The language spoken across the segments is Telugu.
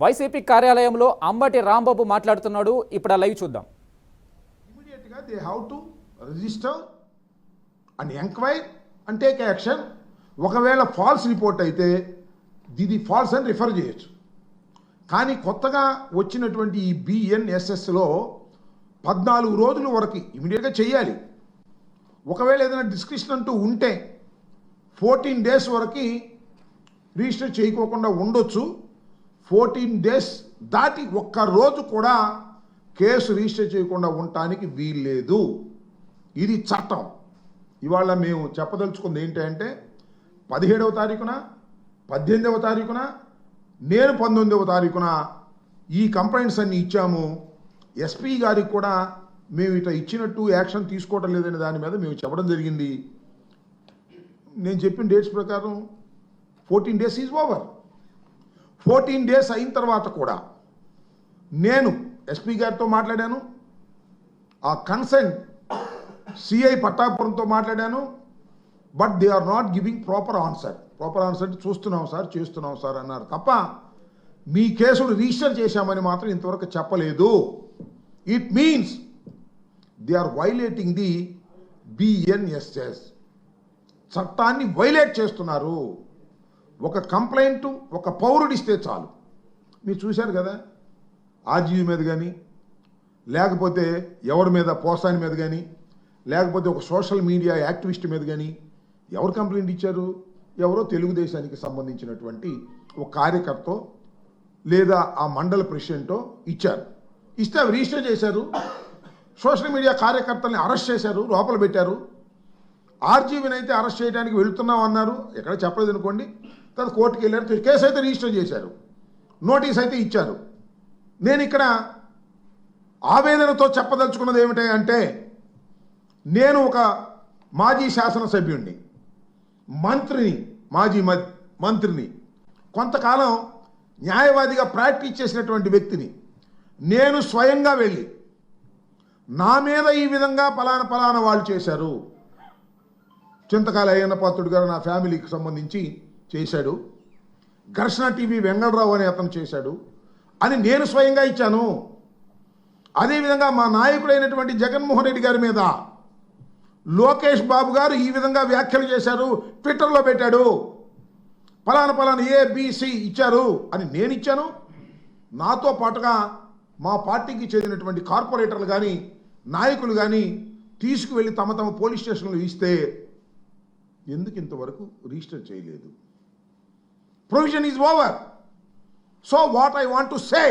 వైసీపీ కార్యాలయంలో అంబటి రాంబాబు మాట్లాడుతున్నాడు. ఇప్పుడు లైవ్ చూద్దాం. ఇమిడియట్ గా they have to register and enquire and take action. ఒకవేళ ఫాల్స్ రిపోర్ట్ అయితే ఇది ఫాల్స్ అని రిఫర్ చేయొచ్చు. కానీ కొత్తగా వచ్చినటువంటి ఈ బిఎన్ఎస్ఎస్లో 14 రోజుల వరకు ఇమీడియట్గా చేయాలి. ఒకవేళ ఏదైనా డిస్క్రిప్షన్ అంటూ ఉంటే 14 డేస్ వరకు రిజిస్టర్ చేయకోకుండా ఉండొచ్చు. 14 డేస్ దాటి ఒక్క రోజు కూడా కేసు రిజిస్టర్ చేయకుండా ఉండటానికి వీల్లేదు. ఇది చట్టం. ఇవాళ మేము చెప్పదలుచుకుంది ఏంటంటే 17వ తారీఖున 18వ తారీఖున నేను 19వ తారీఖున ఈ కంప్లైంట్స్ అన్ని ఇచ్చాము. ఎస్పీ గారికి కూడా మేము ఇట్లా ఇచ్చినట్టు యాక్షన్ తీసుకోవడం లేదనే దాని మీద మేము చెప్పడం జరిగింది. నేను చెప్పిన డేట్స్ ప్రకారం 14 డేస్ ఈజ్ ఓవర్. 14 డేస్ అయిన తర్వాత కూడా నేను ఎస్పీ గారితో మాట్లాడాను, ఆ కన్సర్న్ సిఐ పట్టాపురంతో మాట్లాడాను. But they are not giving proper answer. Proper answer అంటే చూస్తున్నాం సార్, చేస్తున్నాం సార్ అన్నారు తప్ప మీ కేసును రిజిస్టర్ చేశామని మాత్రం ఇంతవరకు చెప్పలేదు. It means they are violating the BNSS. చట్టాన్ని వైలేట్ చేస్తున్నారు. ఒక కంప్లైంట్ ఒక పౌరుడు ఇస్తే చాలు. మీరు చూశారు కదా, ఆర్జీవీ మీద కానీ లేకపోతే ఎవరి మీద పోసాని మీద కానీ లేకపోతే ఒక సోషల్ మీడియా యాక్టివిస్ట్ మీద కానీ ఎవరు కంప్లైంట్ ఇచ్చారు? ఎవరో తెలుగుదేశానికి సంబంధించినటువంటి ఒక కార్యకర్త లేదా ఆ మండల ప్రెసిడెంటో ఇచ్చారు. ఇస్తే అవి రిజిస్టర్ చేశారు. సోషల్ మీడియా కార్యకర్తల్ని అరెస్ట్ చేశారు, లోపల పెట్టారు. ఆర్జీవీని అయితే అరెస్ట్ చేయడానికి వెళుతున్నాం అన్నారు, ఎక్కడ చెప్పలేదు అనుకోండి. తర్వాత కోర్టుకు వెళ్ళారు, కేసు అయితే రిజిస్టర్ చేశారు, నోటీస్ అయితే ఇచ్చారు. నేను ఇక్కడ ఆవేదనతో చెప్పదలుచుకున్నది ఏమిటి అంటే, నేను ఒక మాజీ శాసనసభ్యుడిని, మాజీ మంత్రిని, కొంతకాలం న్యాయవాదిగా ప్రాక్టీస్ చేసినటువంటి వ్యక్తిని. నేను స్వయంగా వెళ్ళి నా మీద ఈ విధంగా పలానా వాళ్ళు చేశారు, చింతకాల అయ్యన్న పాత్రుడు గారు నా ఫ్యామిలీకి సంబంధించి చేశాడు, ఘర్షణ టీవీ వెంగళరావు అనే అతను చేశాడు అని నేను స్వయంగా ఇచ్చాను. అదేవిధంగా మా నాయకుడైనటువంటి జగన్మోహన్ రెడ్డి గారి మీద లోకేష్ బాబు గారు ఈ విధంగా వ్యాఖ్యలు చేశారు, ట్విట్టర్లో పెట్టాడు, పలానా ఏబిసి ఇచ్చారు అని నేను ఇచ్చాను. నాతో పాటుగా మా పార్టీకి చెందినటువంటి కార్పొరేటర్లు కానీ నాయకులు కానీ తీసుకువెళ్ళి తమ పోలీస్ స్టేషన్లో ఇస్తే ఎందుకు ఇంతవరకు రిజిస్టర్ చేయలేదు? Provision is over. So what I want to say,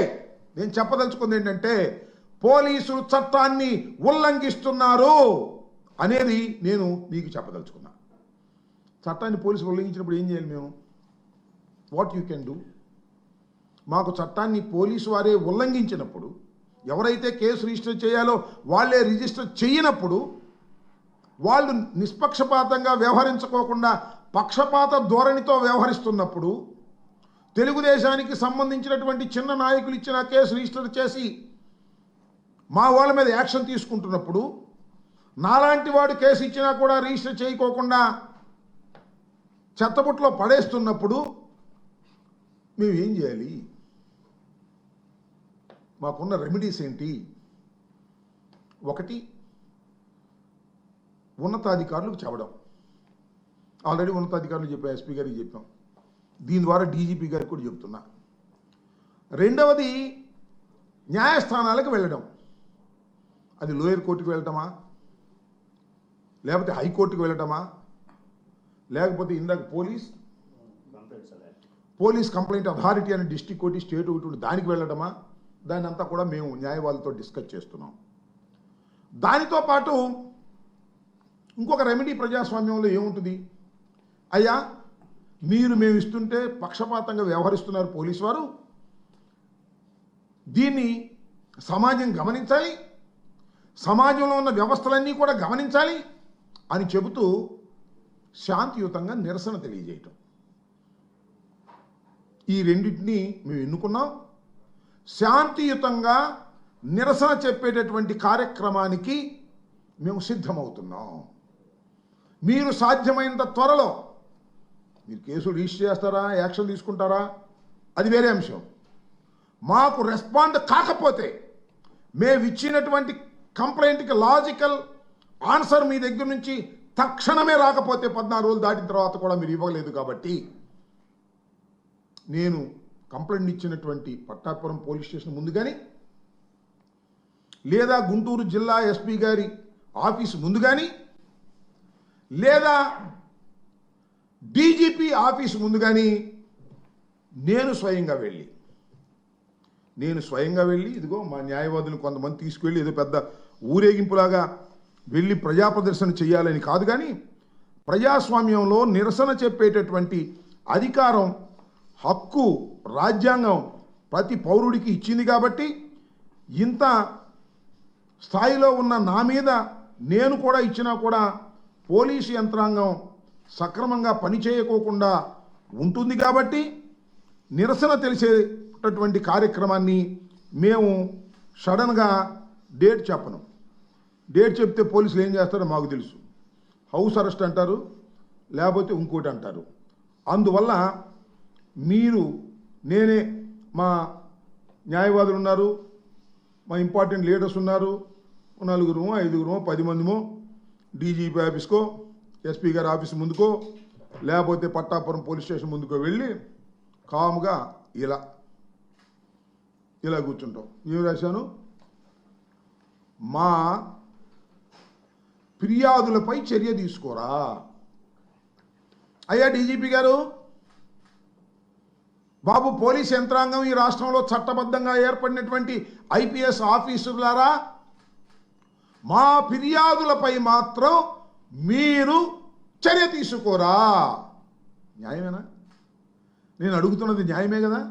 నేను చెప్పదలుచుకుంది ఏంటంటే పోలీసులు చట్టాన్ని ఉల్లంఘిస్తున్నారు అనేది నేను మీకు చెప్పదలుచుకున్నా. చట్టాన్ని పోలీసులు ఉల్లంఘించినప్పుడు ఏం చేయాలి మేము? What you can do? మాకు చట్టాన్ని పోలీసు వారే ఉల్లంఘించినప్పుడు, ఎవరైతే కేసు రిజిస్టర్ చేయాలో వాళ్ళే రిజిస్టర్ చేయనప్పుడు, వాళ్ళు నిష్పక్షపాతంగా వ్యవహరించుకోకుండా పక్షపాత ధోరణితో వ్యవహరిస్తున్నప్పుడు, తెలుగుదేశానికి సంబంధించినటువంటి చిన్న నాయకులు ఇచ్చిన కేసు రిజిస్టర్ చేసి మా వాళ్ళ మీద యాక్షన్ తీసుకుంటున్నప్పుడు, నాలాంటి వాడు కేసు ఇచ్చినా కూడా రిజిస్టర్ చేయకోకుండా చెత్తబుట్లో పడేస్తున్నప్పుడు మేము ఏం చేయాలి? మాకున్న రెమెడీస్ ఏంటి? ఒకటి, ఉన్నతాధికారులకు చెప్పడం. ఆల్రెడీ ఉన్నతాధికారులు చెప్పాం, ఎస్పీ గారికి చెప్పాం, దీని ద్వారా డీజీపీ గారికి కూడా చెప్తున్నా. రెండవది, న్యాయస్థానాలకు వెళ్ళడం. అది లోయర్ కోర్టుకు వెళ్ళటమా, లేకపోతే హైకోర్టుకు వెళ్ళటమా, లేకపోతే ఇందాక పోలీస్ కంప్లైంట్ అథారిటీ అని డిస్ట్రిక్ట్ కోర్టు స్టేట్ ఒకటి దానికి వెళ్ళటమా, దాని అంతా కూడా మేము న్యాయవాదులతో డిస్కస్ చేస్తున్నాం. దానితో పాటు ఇంకొక రెమెడీ ప్రజాస్వామ్యంలో ఏముంటుంది? అయ్యా, మేము ఇస్తుంటే పక్షపాతంగా వ్యవహరిస్తున్నారు పోలీసు వారు, దీన్ని సమాజం గమనించాలి, సమాజంలో ఉన్న వ్యవస్థలన్నీ కూడా గమనించాలి అని చెబుతూ శాంతియుతంగా నిరసన తెలియజేయటం. ఈ రెండింటినీ మేము ఎన్నుకున్నాం. శాంతియుతంగా నిరసన చెప్పేటటువంటి కార్యక్రమానికి మేము సిద్ధమవుతున్నాం. మీరు సాధ్యమైనంత త్వరలో మీరు కేసు రిజిస్టర్ చేస్తారా, యాక్షన్ తీసుకుంటారా, అది వేరే అంశం. మాకు రెస్పాండ్ కాకపోతే మేము ఇచ్చినటువంటి కంప్లైంట్కి లాజికల్ ఆన్సర్ మీ దగ్గర నుంచి తక్షణమే రాకపోతే 14 రోజులు దాటిన తర్వాత కూడా మీరు ఇవ్వలేదు కాబట్టి నేను కంప్లైంట్ ఇచ్చినటువంటి పట్టాపురం పోలీస్ స్టేషన్ ముందు కానీ లేదా గుంటూరు జిల్లా ఎస్పీ గారి ఆఫీస్ ముందు కానీ లేదా డీజీపీ ఆఫీస్ ముందు కానీ నేను స్వయంగా వెళ్ళి ఇదిగో మా న్యాయవాదులు కొంతమంది తీసుకువెళ్ళి ఏదో పెద్ద ఊరేగింపులాగా వెళ్ళి ప్రజా ప్రదర్శన చేయాలని కాదు, కానీ ప్రజాస్వామ్యంలో నిరసన చెప్పేటటువంటి అధికారం హక్కు రాజ్యాంగం ప్రతి పౌరుడికి ఇచ్చింది కాబట్టి ఇంత స్థాయిలో ఉన్న నా మీద నేను కూడా ఇచ్చినా కూడా పోలీసు యంత్రాంగం సక్రమంగా పనిచేయకోకుండా ఉంటుంది కాబట్టి నిరసన తెలిసేటటువంటి కార్యక్రమాన్ని మేము సడన్గా డేట్ చెప్పను. డేట్ చెప్తే పోలీసులు ఏం చేస్తారో మాకు తెలుసు. హౌస్ అరెస్ట్ అంటారు, లేకపోతే ఇంకోటి అంటారు. అందువల్ల మీరు నేనే మా న్యాయవాదులు ఉన్నారు, మా ఇంపార్టెంట్ లీడర్స్ ఉన్నారు, 4 5 10 మందిమో డీజీపీ ఆఫీస్కో ఎస్పీ గారి ఆఫీస్ ముందుకో లేకపోతే పట్టాపురం పోలీస్ స్టేషన్ ముందుకో వెళ్ళి కామ్గా ఇలా కూర్చుంటాం. ఏం రాశాను? మా ఫిర్యాదులపై చర్య తీసుకోరా. అయ్యా డీజీపీ గారు, బాబు పోలీస్ యంత్రాంగం ఈ రాష్ట్రంలో చట్టబద్ధంగా ఏర్పడినటువంటి ఐపీఎస్ ఆఫీసర్లారా, మా ఫిర్యాదులపై మాత్రం మీరు చర్య తీసుకోరా. న్యాయమేనా? నేను అడుగుతున్నది న్యాయమే కదా?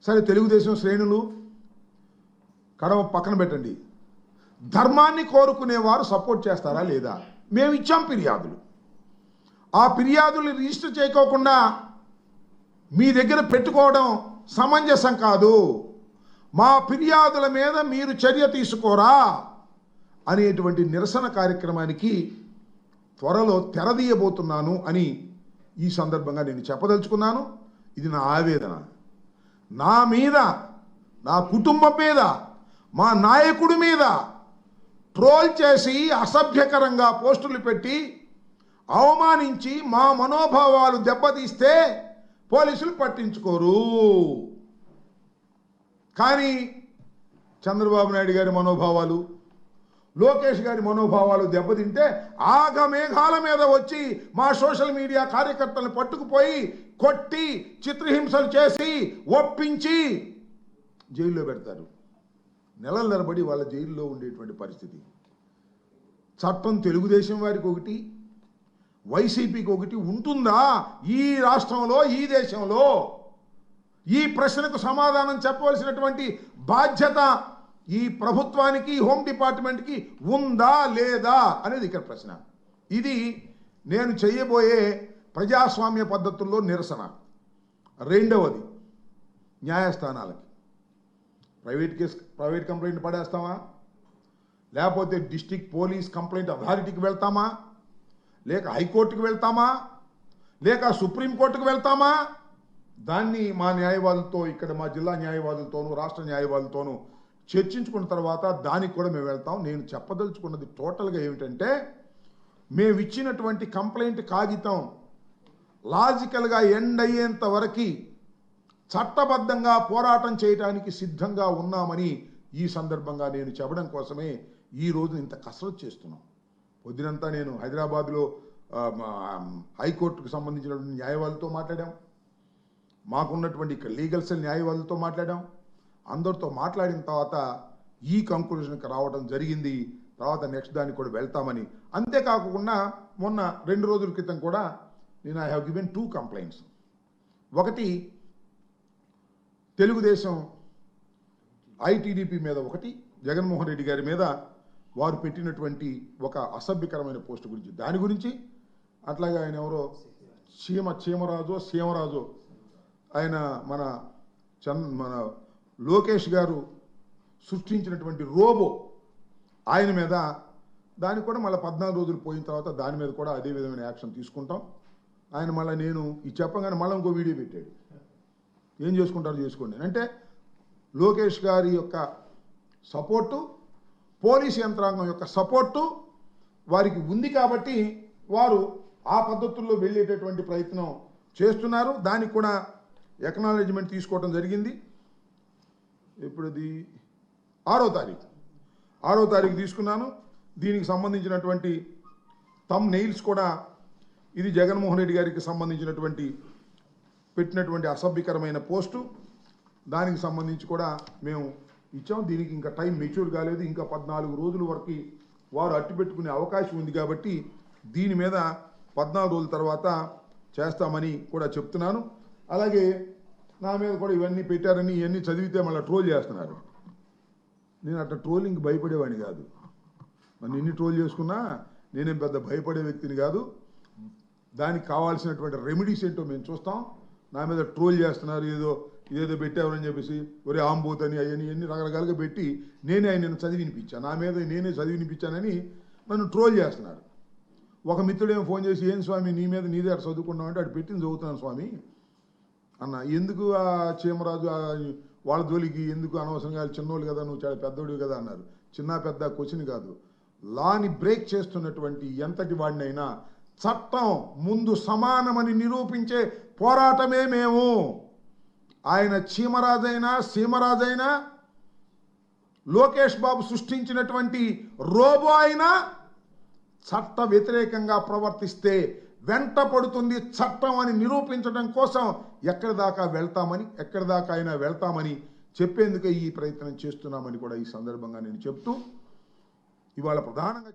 సరే, తెలుగుదేశం శ్రేణులు కడవ పక్కన పెట్టండి, ధర్మాన్ని కోరుకునేవారు సపోర్ట్ చేస్తారా లేదా? మేము ఇచ్చాం ఫిర్యాదులు, ఆ ఫిర్యాదులు రిజిస్టర్ చేయకోకుండా మీ దగ్గర పెట్టుకోవడం సమంజసం కాదు. మా ఫిర్యాదుల మీద మీరు చర్య తీసుకోరా అనేటువంటి నిరసన కార్యక్రమానికి త్వరలో తెరదీయబోతున్నాను అని ఈ సందర్భంగా నేను చెప్పదలుచుకున్నాను. ఇది నా ఆవేదన. నా మీద, నా కుటుంబం మీద, మా నాయకుడి మీద ట్రోల్ చేసి అసభ్యకరంగా పోస్టులు పెట్టి అవమానించి మా మనోభావాలు దెబ్బతీస్తే పోలీసులు పట్టించుకోరు. కానీ చంద్రబాబు నాయుడు గారి మనోభావాలు, లోకేష్ గారి మనోభావాలు దెబ్బతింటే ఆగమేఘాల మీద వచ్చి మా సోషల్ మీడియా కార్యకర్తలను పట్టుకుపోయి కొట్టి చిత్రహింసలు చేసి ఒప్పించి జైల్లో పెడతారు. నెలల తరబడి వాళ్ళ జైల్లో ఉండేటువంటి పరిస్థితి. చట్టం తెలుగుదేశం వారికి ఒకటి, వైసీపీకి ఒకటి ఉంటుందా ఈ రాష్ట్రంలో, ఈ దేశంలో? ఈ ప్రశ్నకు సమాధానం చెప్పవలసినటువంటి బాధ్యత ఈ ప్రభుత్వానికి, హోమ్ డిపార్ట్మెంట్కి ఉందా లేదా అనేది ఇక్కడ ప్రశ్న. ఇది నేను చేయబోయే ప్రజాస్వామ్య పద్ధతుల్లో నిరసన. రెండవది, న్యాయస్థానాలకి ప్రైవేట్ కంప్లైంట్ పడేస్తామా, లేకపోతే డిస్ట్రిక్ట్ పోలీస్ కంప్లైంట్ అథారిటీకి వెళ్తామా, లేక హైకోర్టుకి వెళ్తామా, లేక సుప్రీంకోర్టుకు వెళ్తామా? దాన్ని మా న్యాయవాదులతో, ఇక్కడ మా జిల్లా న్యాయవాదులతోనూ రాష్ట్ర న్యాయవాదులతోనూ చర్చించుకున్న తర్వాత దానికి కూడా మేము వెళ్తాం. నేను చెప్పదలుచుకున్నది టోటల్గా ఏమిటంటే, మేము ఇచ్చినటువంటి కంప్లైంట్ కాగితం లాజికల్గా ఎండ్ అయ్యేంత వరకు చట్టబద్ధంగా పోరాటం చేయడానికి సిద్ధంగా ఉన్నామని ఈ సందర్భంగా నేను చెప్పడం కోసమే ఈరోజు ఇంత కసరత్తు చేస్తున్నాం. పొద్దునంతా నేను హైదరాబాద్లో హైకోర్టుకు సంబంధించినటువంటి న్యాయవాదులతో మాట్లాడాం, మాకున్నటువంటి ఇక్కడ లీగల్ సెల్ న్యాయవాదులతో మాట్లాడాం. అందరితో మాట్లాడిన తర్వాత ఈ కంక్లూజన్కి రావడం జరిగింది. తర్వాత నెక్స్ట్ దానికి కూడా వెళ్తామని. అంతేకాకుండా మొన్న 2 రోజుల క్రితం కూడా నేను ఐ హ్యావ్ గివెన్ 2 కంప్లైంట్స్. ఒకటి తెలుగుదేశం ఐటీడీపీ మీద, ఒకటి జగన్మోహన్ రెడ్డి గారి మీద వారు పెట్టినటువంటి ఒక అసభ్యకరమైన పోస్ట్ గురించి, దాని గురించి. అట్లాగే ఆయన ఎవరో సీమరాజు ఆయన మన లోకేష్ గారు సృష్టించినటువంటి రోబో ఆయన మీద, దానికి కూడా మళ్ళీ 14 రోజులు పోయిన తర్వాత దాని మీద కూడా అదే విధమైన యాక్షన్ తీసుకుంటాం. ఆయన మళ్ళీ నేను ఈ చెప్పగానే మళ్ళీ ఇంకో వీడియో పెట్టాడు. ఏం చేసుకుంటారో చేసుకోండి అంటే లోకేష్ గారి యొక్క సపోర్టు, పోలీస్ యంత్రాంగం యొక్క సపోర్టు వారికి ఉంది కాబట్టి వారు ఆ పద్ధతుల్లో వెళ్ళేటటువంటి ప్రయత్నం చేస్తున్నారు. దానికి కూడా ఎక్నాలెడ్జ్మెంట్ తీసుకోవడం జరిగింది. ఇప్పుడు ఇది 6వ తారీఖు తీసుకున్నాను. దీనికి సంబంధించినటువంటి థంబ్ నెయిల్స్ కూడా ఇది జగన్మోహన్ రెడ్డి గారికి సంబంధించినటువంటి పెట్టినటువంటి అసభ్యకరమైన పోస్టు, దానికి సంబంధించి కూడా మేము ఇచ్చాం. దీనికి ఇంకా టైం మెచ్యూర్ కాలేదు, ఇంకా 14 రోజుల వరకు వారు అట్టు పెట్టుకునే అవకాశం ఉంది కాబట్టి దీని మీద 14 రోజుల తర్వాత చేస్తామని కూడా చెప్తున్నాను. అలాగే నా మీద కూడా ఇవన్నీ పెట్టారని ఇవన్నీ చదివితే మళ్ళీ ట్రోల్ చేస్తున్నారు. నేను అట్లా ట్రోలింగ్ భయపడేవాడిని కాదు. నన్ను ఎన్ని ట్రోల్ చేసుకున్నా నేనేం పెద్ద భయపడే వ్యక్తిని కాదు. దానికి కావాల్సినటువంటి రెమెడీస్ ఏంటో మేము చూస్తాం. నా మీద ట్రోల్ చేస్తున్నారు, ఇదేదో పెట్టామని చెప్పేసి ఒరే ఆంబోతని అవన్నీ రకరకాలుగా పెట్టి ఆయన చదివి వినిపించాను. నా మీద నేనే చదివి వినిపించానని నన్ను ట్రోల్ చేస్తున్నారు. ఒక మిత్రుడేమో ఫోన్ చేసి, ఏం స్వామి నీ మీద నీదే అటు చదువుకున్నావు అంటే, అటు పెట్టింది చదువుతున్నాను స్వామి అన్న. ఎందుకు ఆ చీమరాజు వాళ్ళ జోలికి ఎందుకు అనవసరంగా, చిన్నోళ్ళు కదా, నువ్వు చాలా పెద్దోడు కదా అన్నారు. చిన్న పెద్ద క్వశ్చన్ కాదు. లాని బ్రేక్ చేస్తున్నటువంటి ఎంతటి వాడినైనా చట్టం ముందు సమానమని నిరూపించే పోరాటమే మేము. ఆయన చీమరాజైనా సీమరాజైనా, లోకేష్ బాబు సృష్టించినటువంటి రోబో అయినా చట్ట వ్యతిరేకంగా ప్రవర్తిస్తే వెంట పడుతుంది చట్టం అని నిరూపించడం కోసం ఎక్కడి దాకా అయినా వెళ్తామని చెప్పేందుకే ఈ ప్రయత్నం చేస్తున్నామని కూడా ఈ సందర్భంగా నేను చెప్తూ ఇవాళ ప్రధానంగా